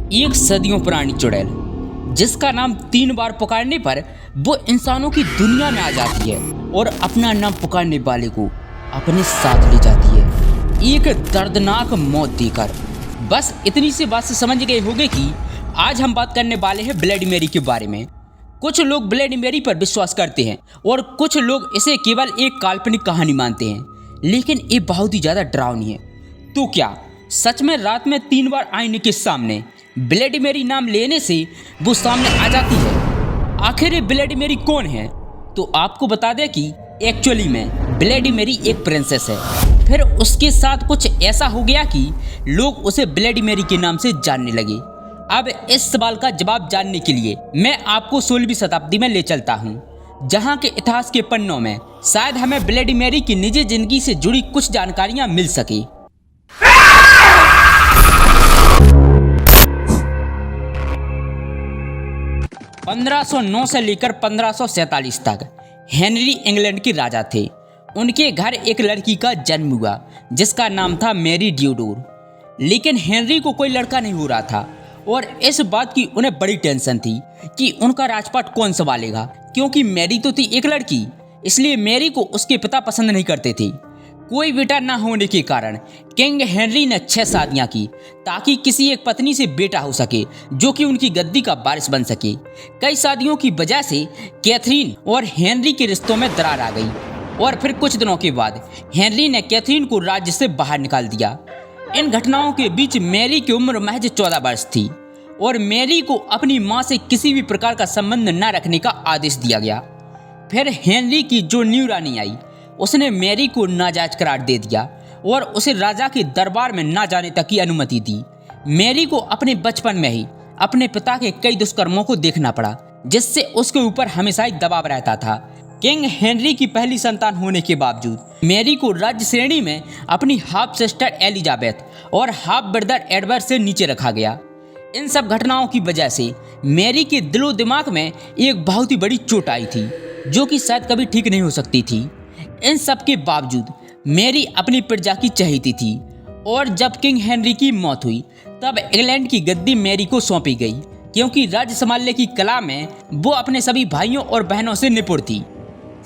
एक सदियों पुरानी चुड़ैल जिसका नाम 3 बार पुकारने पर वो इंसानों की दुनिया में आ जाती है और अपना नाम पुकारने वाले को अपने साथ ले जाती है, एक दर्दनाक मौत देकर। बस इतनी सी बात से समझ गए होंगे कि आज हम बात करने वाले हैं ब्लडी मेरी के बारे में। कुछ लोग ब्लडी मेरी पर विश्वास करते हैं और कुछ लोग इसे केवल एक काल्पनिक कहानी मानते हैं, लेकिन ये बहुत ही ज़्यादा डरावनी है। तो क्या सच में रात में 3 बार आईने के सामने ब्लडी मेरी नाम लेने से वो सामने आ जाती है? आखिर ये ब्लडी मेरी कौन है? तो आपको बता दें कि एक्चुअली में ब्लडी मेरी एक प्रिंसेस है। फिर उसके साथ कुछ ऐसा हो गया कि लोग उसे ब्लडी मेरी के नाम से जानने लगे। अब इस सवाल का जवाब जानने के लिए मैं आपको 16वीं शताब्दी में ले चलता हूँ, जहाँ के इतिहास के पन्नों में शायद हमें ब्लडी मेरी की निजी जिंदगी से जुड़ी कुछ जानकारियाँ मिल सके। 1509 से लेकर 1547 तक हेनरी इंग्लैंड के राजा थे। उनके घर एक लड़की का जन्म हुआ जिसका नाम था मैरी ड्यूडोर। लेकिन हेनरी को कोई लड़का नहीं हो रहा था और इस बात की उन्हें बड़ी टेंशन थी कि उनका राजपाट कौन संभालेगा, क्योंकि मैरी तो थी एक लड़की, इसलिए मैरी को उसके पिता पसंद नहीं करते थे। कोई बेटा न होने के कारण किंग हेनरी ने 6 शादियां की ताकि किसी एक पत्नी से बेटा हो सके जो कि उनकी गद्दी का वारिस बन सके। कई शादियों की वजह से कैथरीन और हेनरी के रिश्तों में दरार आ गई और फिर कुछ दिनों के बाद हेनरी ने कैथरीन को राज्य से बाहर निकाल दिया। इन घटनाओं के बीच मैरी की उम्र महज 14 वर्ष थी और मैरी को अपनी माँ से किसी भी प्रकार का संबंध न रखने का आदेश दिया गया। फिर हेनरी की जो न्यू रानी आई उसने मैरी को नाजायज करार दे दिया और उसे राजा के दरबार में ना जाने तक की अनुमति दी। मैरी को अपने बचपन में ही अपने पिता के कई दुष्कर्मों को देखना पड़ा, जिससे उसके ऊपर हमेशा ही दबाव रहता था। किंग हेनरी की पहली संतान होने के बावजूद मैरी को राज्य श्रेणी में अपनी हाफ सिस्टर एलिजाबेथ और हाफ ब्रदर एडवर्ड से नीचे रखा गया। इन सब घटनाओं की वजह से मैरी के दिलो दिमाग में एक बहुत ही बड़ी चोट आई थी जो कि शायद कभी ठीक नहीं हो सकती थी। इन सब के बावजूद मैरी अपनी प्रजा की चहेती थी और जब किंग हेनरी की मौत हुई तब इंग्लैंड की गद्दी मैरी को सौंपी गई, क्योंकि राज्य संभालने की कला में वो अपने सभी भाइयों और बहनों से निपुण थी।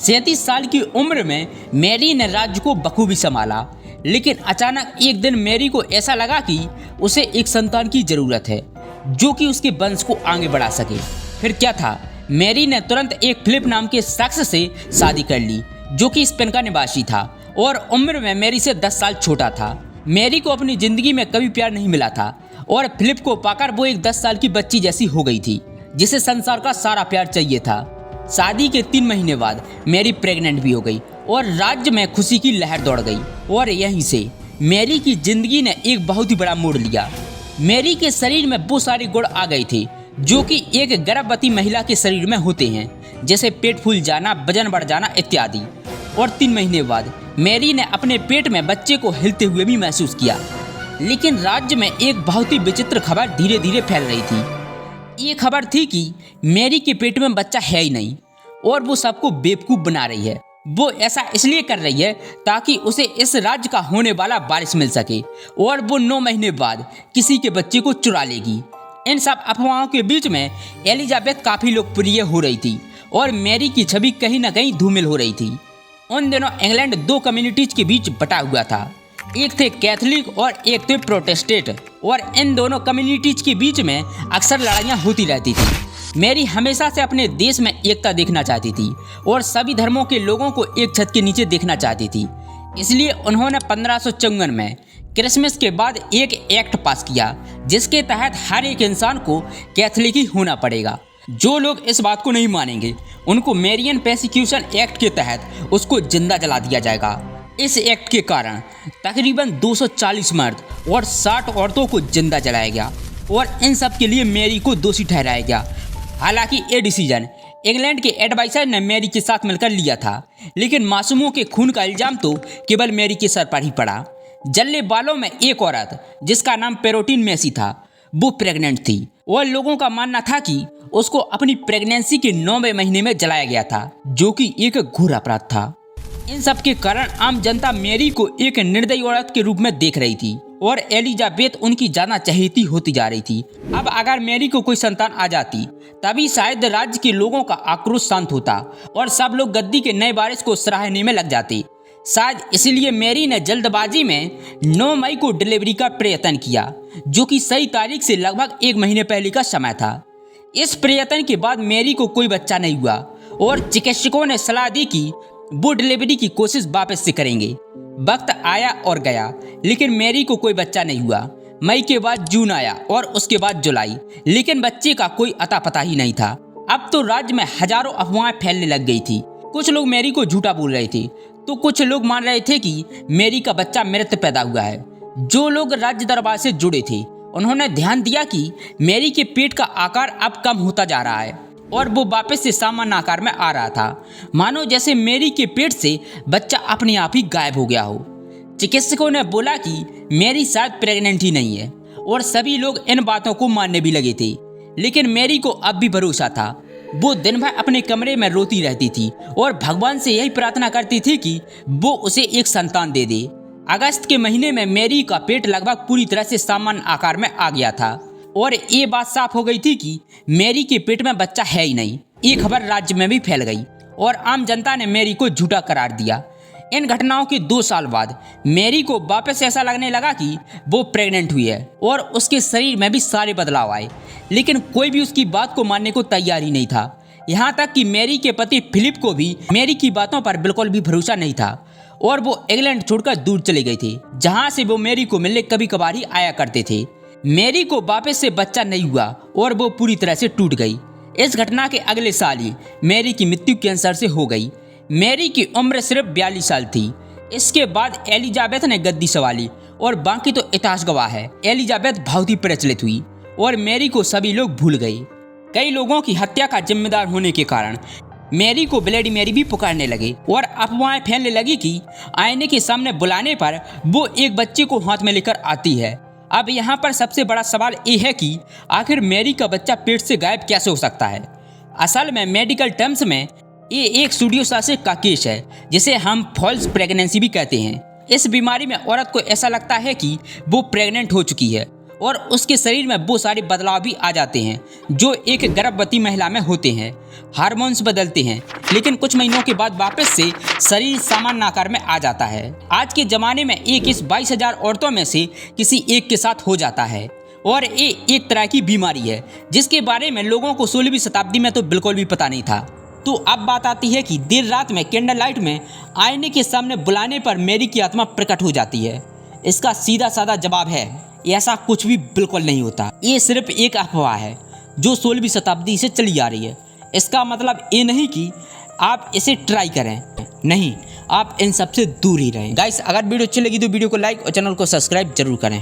37 साल की उम्र में मैरी ने राज्य को बखूबी संभाला, लेकिन अचानक एक दिन मैरी को ऐसा लगा कि उसे एक संतान की जरूरत है जो कि उसके वंश को आगे बढ़ा सके। फिर क्या था, मैरी ने तुरंत एक फिलिप नाम के शख्स से शादी कर ली जो कि स्पेन का निवासी था और उम्र में मैरी से 10 साल छोटा था। मैरी को अपनी जिंदगी में कभी प्यार नहीं मिला था और फिलिप को पाकर वो एक 10 साल की बच्ची जैसी हो गई थी जिसे संसार का सारा प्यार चाहिए था। शादी के 3 महीने बाद मैरी प्रेग्नेंट भी हो गई और राज्य में खुशी की लहर दौड़ गई और यहीं से मैरी की जिंदगी ने एक बहुत ही बड़ा मोड़ लिया। मैरी के शरीर में वो सारे गुण आ गए थे जो कि एक गर्भवती महिला के शरीर में होते हैं, जैसे पेट फूल जाना, वजन बढ़ जाना इत्यादि। और 3 महीने बाद मैरी ने अपने पेट में बच्चे को हिलते हुए भी महसूस किया। लेकिन राज्य में एक बहुत ही विचित्र खबर धीरे धीरे फैल रही थी। ये खबर थी कि मैरी के पेट में बच्चा है ही नहीं और वो सबको बेवकूफ़ बना रही है। वो ऐसा इसलिए कर रही है ताकि उसे इस राज्य का होने वाला वारिस मिल सके और वो 9 महीने बाद किसी के बच्चे को चुरा लेगी। इन सब अफवाहों के बीच में एलिजाबेथ काफ़ी लोकप्रिय हो रही थी और मैरी की छवि कहीं ना कहीं धूमिल हो रही थी। उन दिनों इंग्लैंड 2 कम्युनिटीज के बीच बटा हुआ था, एक थे कैथोलिक और एक थे प्रोटेस्टेंट, और इन दोनों कम्युनिटीज के बीच में अक्सर लड़ाइयाँ होती रहती थी। मैरी हमेशा से अपने देश में एकता देखना चाहती थी और सभी धर्मों के लोगों को एक छत के नीचे देखना चाहती थी। इसलिए उन्होंने 1554 में क्रिसमस के बाद एक एक्ट पास किया जिसके तहत हर एक इंसान को कैथोलिक ही होना पड़ेगा। जो लोग इस बात को नहीं मानेंगे उनको मैरियन प्रोसिक्यूशन एक्ट के तहत उसको जिंदा जला दिया जाएगा। इस एक्ट के कारण तकरीबन 240 मर्द और 60 औरतों को जिंदा जलाया गया और इन सब के लिए मैरी को दोषी ठहराया गया। हालांकि ये डिसीजन इंग्लैंड के एडवाइजर ने मैरी के साथ मिलकर लिया था, लेकिन मासूमों के खून का इल्जाम तो केवल मैरी के सर पर ही पड़ा। जलने वालों में एक औरत जिसका नाम पेरोटिन मेसी था, वो प्रेग्नेंट थी और लोगों का मानना था कि उसको अपनी प्रेगनेंसी के 9वें महीने में जलाया गया था, जो कि एक घोर अपराध था। इन सब के कारण आम जनता मैरी को एक निर्दयी औरत के रूप में देख रही थी और एलिजाबेथ उनकी ज़्यादा चहेती होती जा रही थी। अब अगर मैरी को कोई संतान आ जाती तभी शायद राज्य के लोगों का आक्रोश शांत होता और सब लोग गद्दी के नए वारिस को सराहने में लग जाते। शायद इसलिए मैरी ने जल्दबाजी में 9 मई को डिलीवरी का प्रयत्न किया, जो कि सही तारीख से लगभग 1 महीने पहले का समय था। इस प्रयत्न के बाद मैरी को कोई बच्चा नहीं हुआ और चिकित्सकों ने सलाह दी कि वो डिलीवरी की कोशिश वापस से करेंगे। वक्त आया और गया, लेकिन मैरी को कोई बच्चा नहीं हुआ। मई के बाद जून आया और उसके बाद जुलाई, लेकिन बच्चे का कोई अता पता ही नहीं था। अब तो राज्य में हजारों अफवाहें फैलने लग गई थी। कुछ लोग मैरी को झूठा बोल रहे थे तो कुछ लोग मान रहे थे कि मैरी का बच्चा मृत पैदा हुआ है। जो लोग राज्य दरबार से जुड़े थे उन्होंने ध्यान दिया कि मैरी के पेट का आकार अब कम होता जा रहा है और वो वापस से सामान्य आकार में आ रहा था, मानो जैसे मैरी के पेट से बच्चा अपने आप ही गायब हो गया हो। चिकित्सकों ने बोला कि मैरी शायद प्रेग्नेंट ही नहीं है और सभी लोग इन बातों को मानने भी लगे थे। लेकिन मैरी को अब भी भरोसा था। वो दिन भर अपने कमरे में रोती रहती थी और भगवान से यही प्रार्थना करती थी कि वो उसे एक संतान दे दे। अगस्त के महीने में मैरी का पेट लगभग पूरी तरह से सामान्य आकार में आ गया था और ये बात साफ हो गई थी कि मैरी के पेट में बच्चा है ही नहीं। ये खबर राज्य में भी फैल गई और आम जनता ने मैरी को झूठा करार दिया। इन घटनाओं के 2 साल बाद मैरी को वापस ऐसा लगने लगा कि वो प्रेग्नेंट हुई है और उसके शरीर में भी सारे बदलाव आए, लेकिन कोई भी उसकी बात को मानने को तैयार ही नहीं था। यहाँ तक कि मैरी के पति फिलिप को भी मैरी की बातों पर बिल्कुल भी भरोसा नहीं था और वो इंग्लैंड छोड़कर दूर चले गए थे, जहाँ से वो मैरी को मिलने कभी कभार ही आया करते थे। मैरी को वापस से बच्चा नहीं हुआ और वो पूरी तरह से टूट गई। इस घटना के अगले साल ही मैरी की मृत्यु कैंसर से हो गई। मैरी की उम्र सिर्फ 42 साल थी। इसके बाद एलिजाबेथ ने गद्दी संभाली और बाकी तो इतिहास गवाह है। एलिजाबेथ बहुत ही प्रचलित हुई और मैरी को सभी लोग भूल गए। कई लोगों की हत्या का जिम्मेदार होने के कारण मैरी को ब्लडी मैरी भी पुकारने लगे और अफवाहें फैलने लगी कि आईने के सामने बुलाने पर वो एक बच्चे को हाथ में लेकर आती है। अब यहाँ पर सबसे बड़ा सवाल ये है कि आखिर मैरी का बच्चा पेट से गायब कैसे हो सकता है। असल में मेडिकल टर्म्स में ये एक सूडोमोनासिस का केस है, जिसे हम फॉल्स प्रेगनेंसी भी कहते हैं। इस बीमारी में औरत को ऐसा लगता है कि वो प्रेग्नेंट हो चुकी है और उसके शरीर में वो सारे बदलाव भी आ जाते हैं जो एक गर्भवती महिला में होते हैं। हार्मोन्स बदलते हैं, लेकिन कुछ महीनों के बाद वापस से शरीर सामान्य आकार में आ जाता है। आज के ज़माने में एक इस 22,000 औरतों में से किसी एक के साथ हो जाता है और ये एक तरह की बीमारी है जिसके बारे में लोगों को 16वीं शताब्दी में तो बिल्कुल भी पता नहीं था। तो अब बात आती है कि देर रात में कैंडल लाइट में आईने के सामने बुलाने पर मैरी की आत्मा प्रकट हो जाती है। इसका सीधा साधा जवाब है, ऐसा कुछ भी बिल्कुल नहीं होता। ये सिर्फ एक अफवाह है जो 16वीं शताब्दी से चली आ रही है। इसका मतलब ये नहीं कि आप इसे ट्राई करें, नहीं, आप इन सब से दूर ही रहें। गाइस, अगर वीडियो अच्छी लगी तो वीडियो को लाइक और चैनल को सब्सक्राइब जरूर करें।